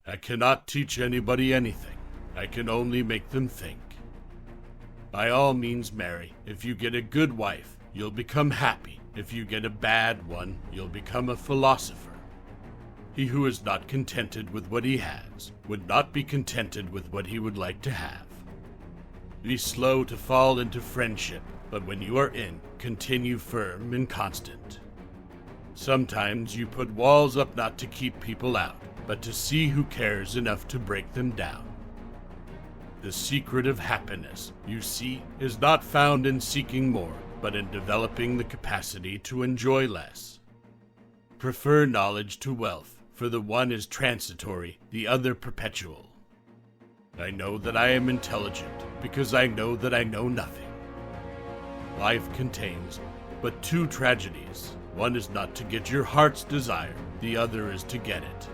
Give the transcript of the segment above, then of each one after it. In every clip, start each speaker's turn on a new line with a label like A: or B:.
A: I cannot teach anybody anything. I can only make them think. By all means marry. If you get a good wife, you'll become happy. If you get a bad one, you'll become a philosopher. He who is not contented with what he has would not be contented with what he would like to have. Be slow to fall into friendship, but when you are in, continue firm and constant. Sometimes you put walls up not to keep people out, but to see who cares enough to break them down. The secret of happiness, you see, is not found in seeking more, but in developing the capacity to enjoy less. Prefer knowledge to wealth, for the one is transitory, the other perpetual. I know that I am intelligent, because I know that I know nothing. Life contains but two tragedies. One is not to get your heart's desire, the other is to get it.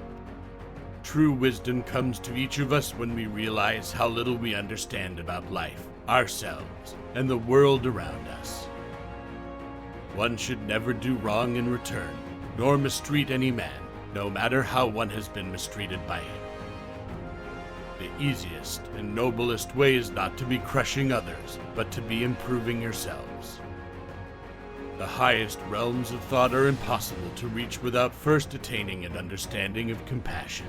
A: True wisdom comes to each of us when we realize how little we understand about life, ourselves, and the world around us. One should never do wrong in return, nor mistreat any man, no matter how one has been mistreated by him. The easiest and noblest way is not to be crushing others, but to be improving yourselves. The highest realms of thought are impossible to reach without first attaining an understanding of compassion.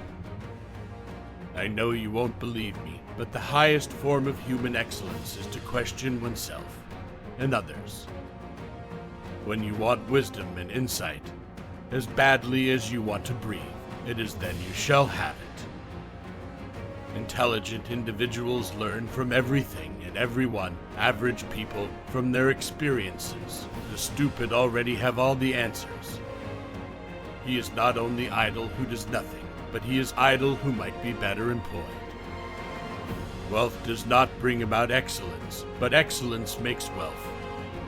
A: I know you won't believe me, but the highest form of human excellence is to question oneself and others. When you want wisdom and insight, as badly as you want to breathe, it is then you shall have it. Intelligent individuals learn from everything and everyone, average people from their experiences. The stupid already have all the answers. He is not only idle who does nothing, but he is idle who might be better employed. Wealth does not bring about excellence, but excellence makes wealth,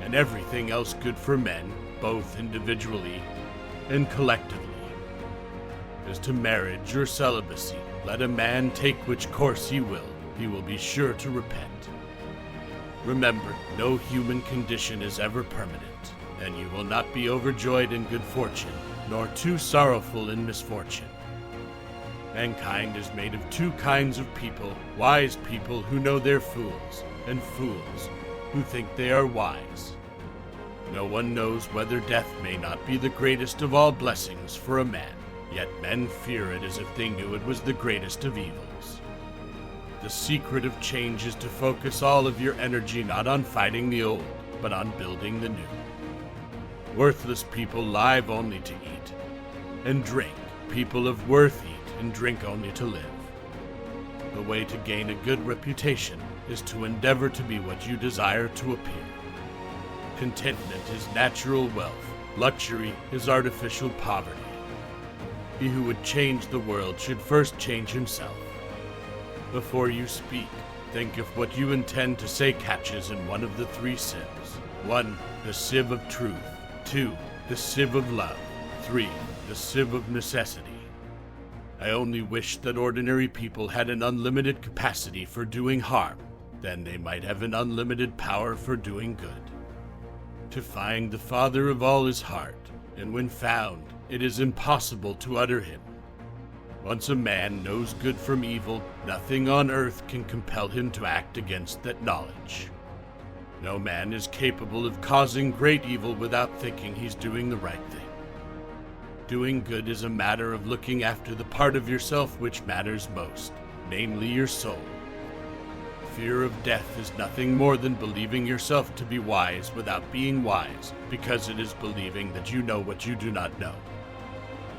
A: and everything else good for men, both individually and collectively. As to marriage or celibacy, let a man take which course he will be sure to repent. Remember, no human condition is ever permanent, and you will not be overjoyed in good fortune, nor too sorrowful in misfortune. Mankind is made of two kinds of people, wise people who know they're fools, and fools who think they are wise. No one knows whether death may not be the greatest of all blessings for a man, yet men fear it as if they knew it was the greatest of evils. The secret of change is to focus all of your energy not on fighting the old, but on building the new. Worthless people live only to eat and drink. People of worth eat and drink only to live. The way to gain a good reputation is to endeavor to be what you desire to appear. Contentment is natural wealth. Luxury is artificial poverty. He who would change the world should first change himself. Before you speak, think if what you intend to say catches in one of the three sieves. 1. The sieve of truth. 2. The sieve of love. 3. The sieve of necessity. I only wish that ordinary people had an unlimited capacity for doing harm. Then they might have an unlimited power for doing good. To find the Father of all is hard, and when found, it is impossible to utter him. Once a man knows good from evil, nothing on earth can compel him to act against that knowledge. No man is capable of causing great evil without thinking he's doing the right thing. Doing good is a matter of looking after the part of yourself which matters most, namely your soul. Fear of death is nothing more than believing yourself to be wise without being wise, because it is believing that you know what you do not know.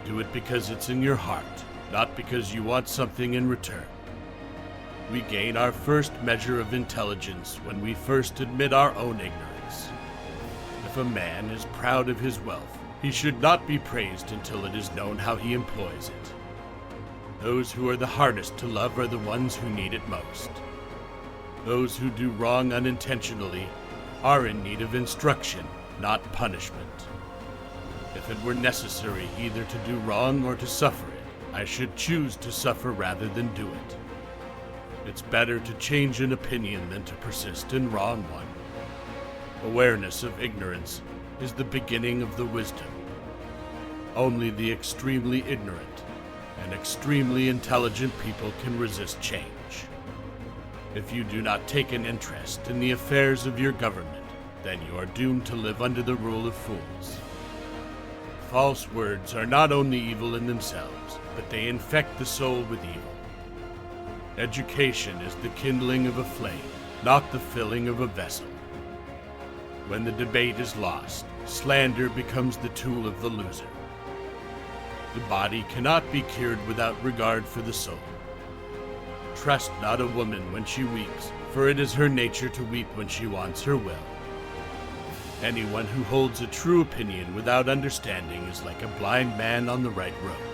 A: Do it because it's in your heart, not because you want something in return. We gain our first measure of intelligence when we first admit our own ignorance. If a man is proud of his wealth, he should not be praised until it is known how he employs it. Those who are the hardest to love are the ones who need it most. Those who do wrong unintentionally are in need of instruction, not punishment. If it were necessary either to do wrong or to suffer it, I should choose to suffer rather than do it. It's better to change an opinion than to persist in wrong one. Awareness of ignorance is the beginning of the wisdom. Only the extremely ignorant and extremely intelligent people can resist change. If you do not take an interest in the affairs of your government, then you are doomed to live under the rule of fools. False words are not only evil in themselves, but they infect the soul with evil. Education is the kindling of a flame, not the filling of a vessel. When the debate is lost, slander becomes the tool of the loser. The body cannot be cured without regard for the soul. Trust not a woman when she weeps, for it is her nature to weep when she wants her will. Anyone who holds a true opinion without understanding is like a blind man on the right road.